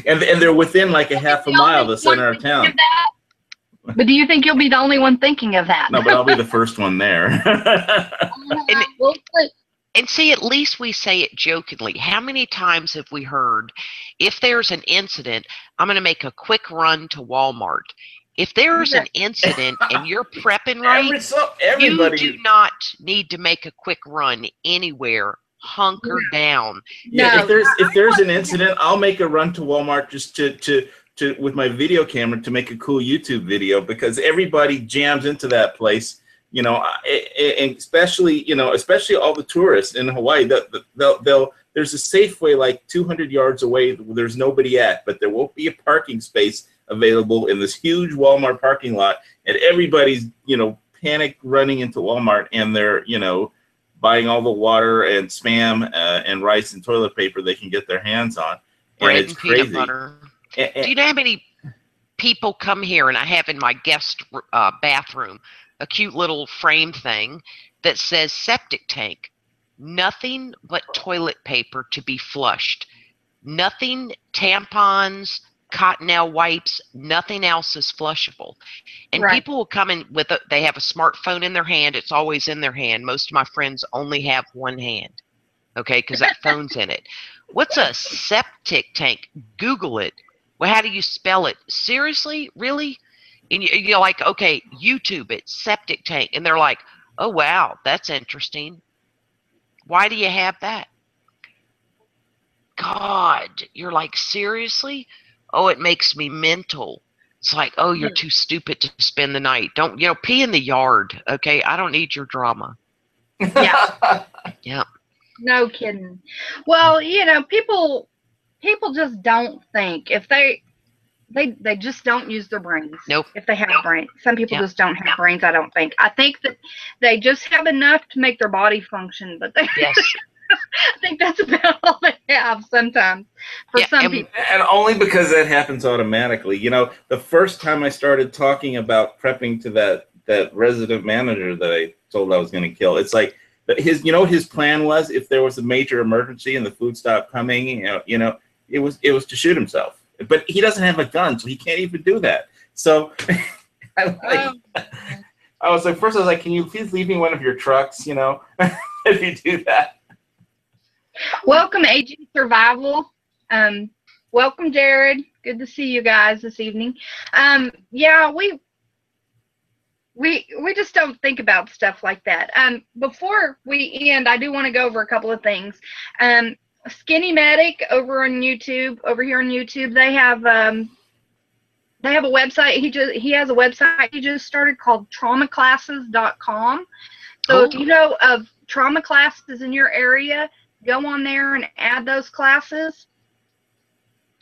and they're within like a half a mile of the center of town. But do you think you'll be the only one thinking of that? No, but I'll be the first one there. And see, at least we say it jokingly. How many times have we heard, if there's an incident, I'm going to make a quick run to Walmart. If there's an incident and you're prepping right, you do not need to make a quick run anywhere. Hunker down. Yeah, if there's an incident, I'll make a run to Walmart just to with my video camera to make a cool YouTube video, because everybody jams into that place. You know, and especially all the tourists in Hawaii. There's a Safeway like 200 yards away where there's nobody at, but there won't be a parking space available in this huge Walmart parking lot, and everybody's, you know, panic running into Walmart, and they're, you know, buying all the water and Spam and rice and toilet paper they can get their hands on. Bread and peanut butter. Do you know how many people come here, and I have in my guest bathroom a cute little frame thing that says septic tank. Nothing but toilet paper to be flushed. Nothing, tampons, cottonelle wipes, nothing else is flushable. And Right. people will come in with they have a smartphone in their hand. It's always in their hand. Most of my friends only have one hand, okay, because that phone's in it. What's a septic tank? Google it. Well, how do you spell it? Seriously? Really? And you're like, okay, YouTube it, septic tank. And they're like, oh, wow, that's interesting. Why do you have that? God, you're like, seriously? Oh, it makes me mental. It's like, oh, you're too stupid to spend the night. Don't, pee in the yard, okay? I don't need your drama. Yeah. Yeah. No kidding. Well, people just don't think. If they just don't use their brains. Nope. If they have brains. Some people just don't have brains, I don't think. I think that they just have enough to make their body function, but they Yes. I think that's about all they have sometimes for some people. And only because that happens automatically. The first time I started talking about prepping to that resident manager that I told I was going to kill, it's like his plan was, if there was a major emergency and the food stopped coming, it was to shoot himself. But he doesn't have a gun, so he can't even do that. So I was like, first I was like, can you please leave me one of your trucks, if you do that. Welcome, Aging Survival. Welcome, Jared. Good to see you guys this evening. Yeah, we just don't think about stuff like that. Before we end, I do want to go over a couple of things. Skinny Medic over here on YouTube, they have a website. He has a website he just started called traumaclasses.com. So if you know of trauma classes in your area, go on there and add those classes.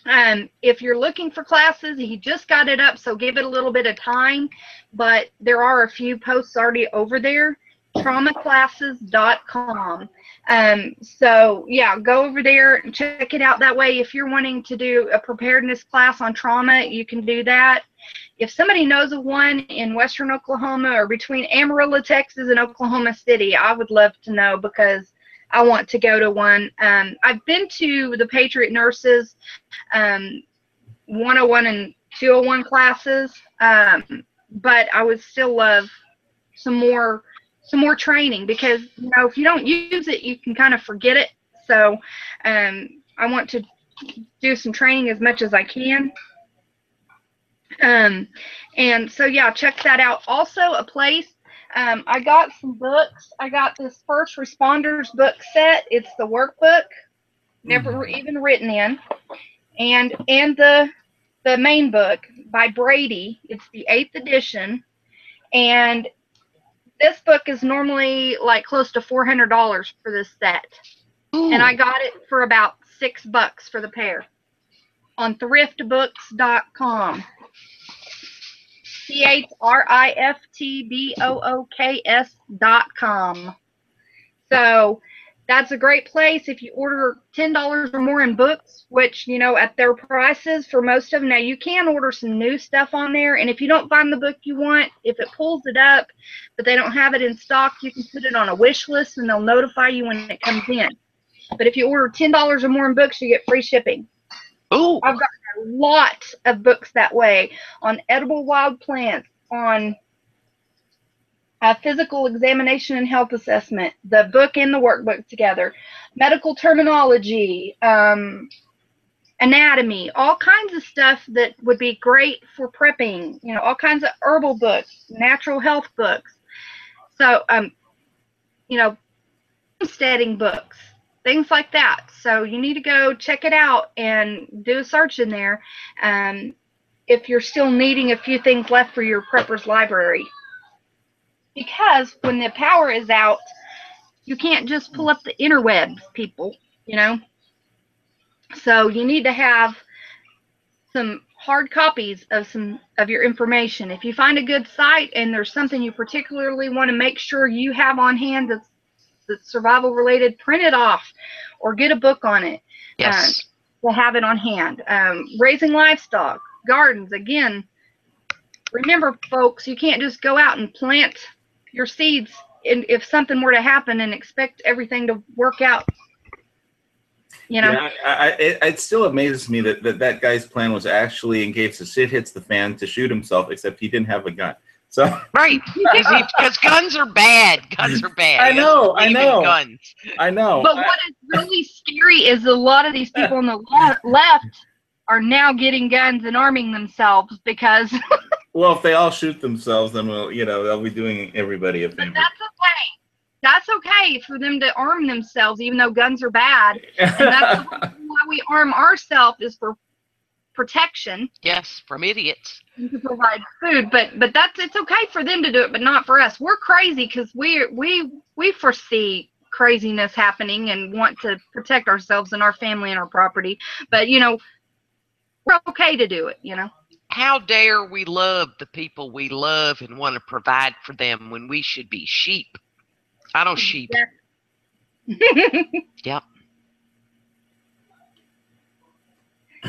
If you're looking for classes, he just got it up, so give it a little bit of time. But there are a few posts already over there. Traumaclasses.com. So yeah, go over there and check it out. That way, if you're wanting to do a preparedness class on trauma, you can do that. If somebody knows of one in Western Oklahoma or between Amarillo, Texas and Oklahoma City, I would love to know, because I want to go to one. I've been to the Patriot Nurses 101 and 201 classes, but I would still love some more training, because if you don't use it, you can kind of forget it. So I want to do some training as much as I can. And so yeah, check that out. Also, a place, I got some books. I got this First Responders book set. It's the workbook, never even written in, and the main book by Brady. It's the 8th edition, and this book is normally like close to $400 for this set. Ooh. And I got it for about $6 for the pair on thriftbooks.com. thriftbooks.com. So that's a great place if you order $10 or more in books, which, at their prices for most of them. Now, you can order some new stuff on there, and if you don't find the book you want, if it pulls it up, but they don't have it in stock, you can put it on a wish list, and they'll notify you when it comes in. But if you order $10 or more in books, you get free shipping. Ooh. I've got a lot of books that way, on edible wild plants, on physical examination and health assessment, the book and the workbook together, medical terminology, anatomy, all kinds of stuff that would be great for prepping, all kinds of herbal books, natural health books. So, homesteading books, things like that. So you need to go check it out and do a search in there if you're still needing a few things left for your prepper's library. Because when the power is out, you can't just pull up the interwebs, people, So you need to have some hard copies of your information. If you find a good site and there's something you particularly want to make sure you have on hand that's survival related, print it off or get a book on it. Yes. To have it on hand. Raising livestock, gardens, again, remember, folks, you can't just go out and plant your seeds if something were to happen and expect everything to work out. You know? Yeah, it still amazes me that guy's plan was actually, in case the shit hits the fan, to shoot himself, except he didn't have a gun. So right, because guns are bad. Guns are bad. I know. Guns. I know. But what is really scary is a lot of these people on the left are now getting guns and arming themselves because. Well, if they all shoot themselves, then they'll be doing everybody a favor. But that's okay. That's okay for them to arm themselves, even though guns are bad. And that's the reason why we arm ourselves, is for protection. Yes, from idiots. To provide food, but it's okay for them to do it, but not for us. We're crazy because we foresee craziness happening and want to protect ourselves and our family and our property. But we're okay to do it. How dare we love the people we love and want to provide for them when we should be sheep? I know sheep. Yep.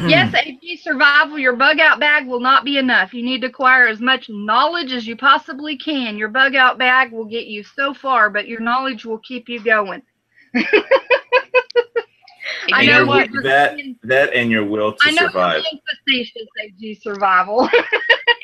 Yes, AG survival, your bug out bag will not be enough. You need to acquire as much knowledge as you possibly can. Your bug out bag will get you so far, but your knowledge will keep you going. I know what that and your will to survive. I know you're facetious, AG survival.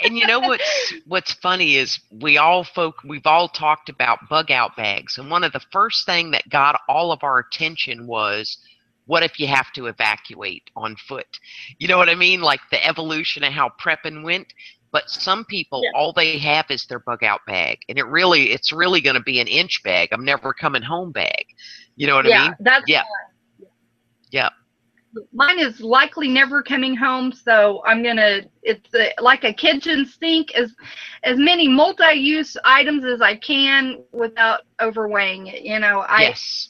And you know what's funny is we've all talked about bug out bags, and one of the first thing that got all of our attention was, what if you have to evacuate on foot? You know what I mean? Like the evolution of how prepping went. But some people, all they have is their bug out bag, and it's really going to be an inch bag. I'm never coming home bag. You know what I mean? Yeah. Mine is likely never coming home, so it's like a kitchen sink, as many multi-use items as I can without overweighing it. Yes.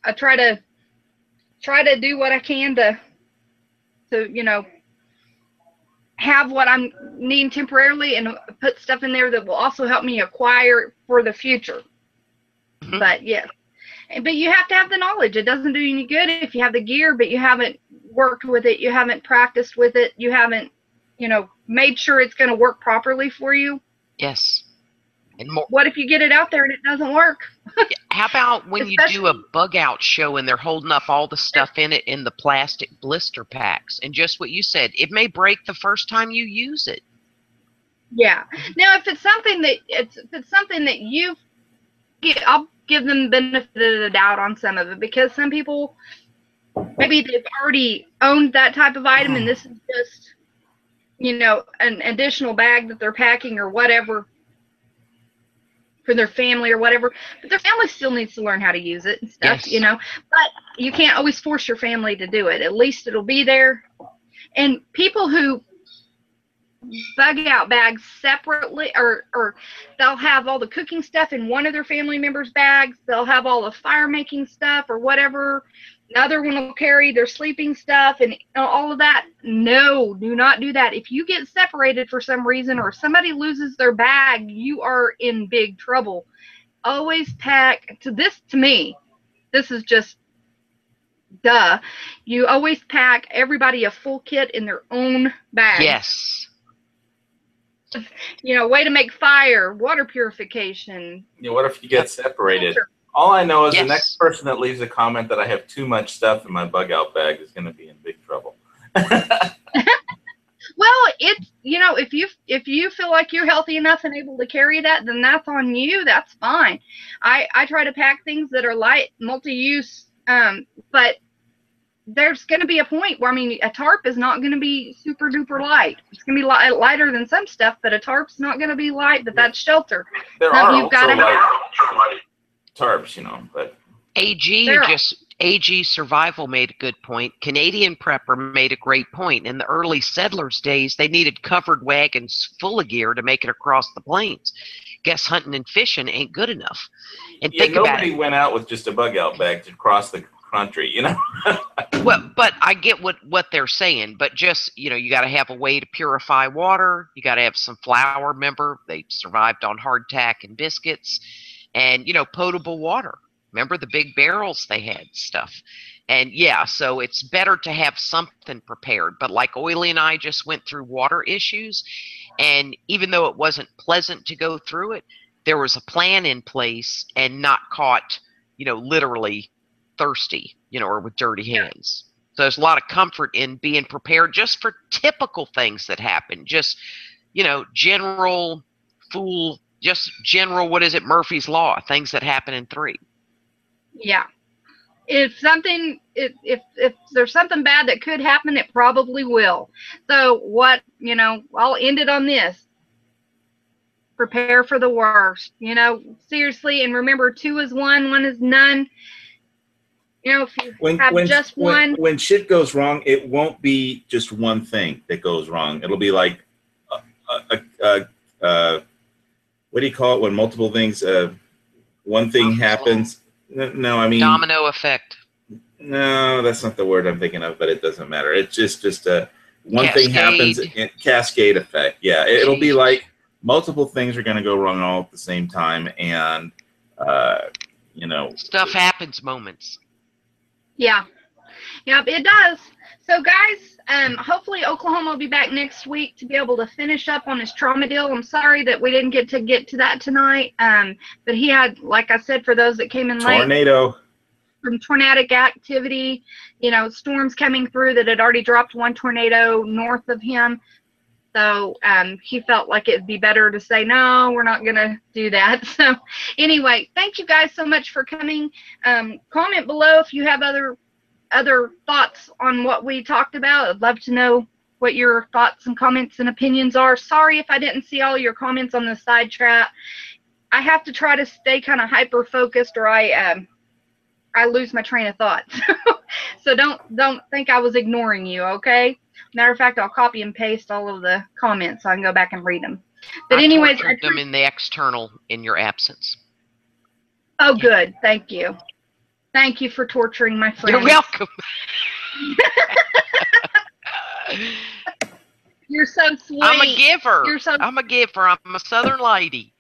I try to do what I can to have what I'm needing temporarily and put stuff in there that will also help me acquire for the future. Mm-hmm. But yes. But you have to have the knowledge. It doesn't do you any good if you have the gear, but you haven't worked with it, you haven't practiced with it, you haven't, made sure it's going to work properly for you. Yes. And more. What if you get it out there and it doesn't work? How about when you do a bug out show and they're holding up all the stuff in it in the plastic blister packs, and just what you said, it may break the first time you use it. Yeah. Now, if it's something that you get, I'll give them the benefit of the doubt on some of it, because some people, maybe they've already owned that type of item and this is just, an additional bag that they're packing or whatever for their family or whatever, but their family still needs to learn how to use it and stuff. Yes. But you can't always force your family to do it. At least it'll be there. And people who bug out bags separately, or they'll have all the cooking stuff in one of their family members' bags, they'll have all the fire making stuff or whatever, the other one will carry their sleeping stuff and all of that. No, do not do that. If you get separated for some reason or somebody loses their bag, you are in big trouble. Always pack, to me, this is just duh, you always pack everybody a full kit in their own bag. Yes. Way to make fire, water purification. What if you get separated? All I know is the next person that leaves a comment that I have too much stuff in my bug out bag is going to be in big trouble. Well, it's, if you feel like you're healthy enough and able to carry that, then that's on you. That's fine. I try to pack things that are light, multi-use, but there's going to be a point where, a tarp is not going to be super duper light. It's going to be lighter than some stuff, but a tarp's not going to be light, but that's shelter. There are also light tarps, but AG Survival made a good point. Canadian Prepper made a great point. In the early settlers' days, they needed covered wagons full of gear to make it across the plains. Guess hunting and fishing ain't good enough. And think about it. Nobody went out with just a bug out bag to cross the country, Well, but I get what they're saying, but just, you got to have a way to purify water. You got to have some flour. Remember, they survived on hardtack and biscuits, and, potable water. Remember the big barrels they had stuff. And yeah, so it's better to have something prepared. But like Oily and I just went through water issues, and even though it wasn't pleasant to go through it, there was a plan in place and not caught, literally thirsty, or with dirty hands. So there's a lot of comfort in being prepared just for typical things that happen. Just, general what is it, Murphy's Law, things that happen in 3. Yeah. If there's something bad that could happen, it probably will. So I'll end it on this. Prepare for the worst, seriously. And remember, 2 is 1, 1 is none. If you have just one. When shit goes wrong, it won't be just one thing that goes wrong. It'll be like, what do you call it when multiple things, one thing happens? No, I mean. Domino effect. No, that's not the word I'm thinking of, but it doesn't matter. It's just one thing happens, cascade effect. Yeah, it'll be like multiple things are going to go wrong all at the same time, and stuff happens moments. Yeah, it does. So guys, hopefully Oklahoma will be back next week to be able to finish up on his trauma deal. I'm sorry that we didn't get to that tonight, but he had, like I said, for those that came in late, from tornadic activity, storms coming through that had already dropped 1 tornado north of him. So he felt like it'd be better to say, no, we're not going to do that. So anyway, thank you guys so much for coming. Comment below if you have other thoughts on what we talked about. I'd love to know what your thoughts and comments and opinions are. Sorry if I didn't see all your comments on the side chat. I have to try to stay kind of hyper focused, or I lose my train of thought. So don't think I was ignoring you, okay? Matter of fact, I'll copy and paste all of the comments so I can go back and read them. But anyways, I put them in the external in your absence. Oh, good. Thank you. Thank you for torturing my friends. You're welcome. You're so sweet. I'm a giver. I'm a giver. I'm a Southern lady.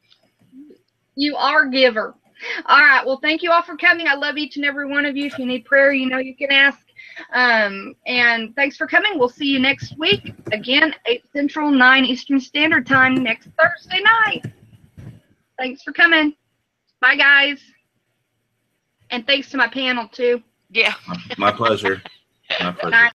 You are a giver. All right. Well, thank you all for coming. I love each and every one of you. If you need prayer, you can ask. And thanks for coming. We'll see you next week. Again, 8 Central, 9 Eastern Standard Time next Thursday night. Thanks for coming. Bye, guys. And thanks to my panel, too. Yeah. My pleasure. My pleasure.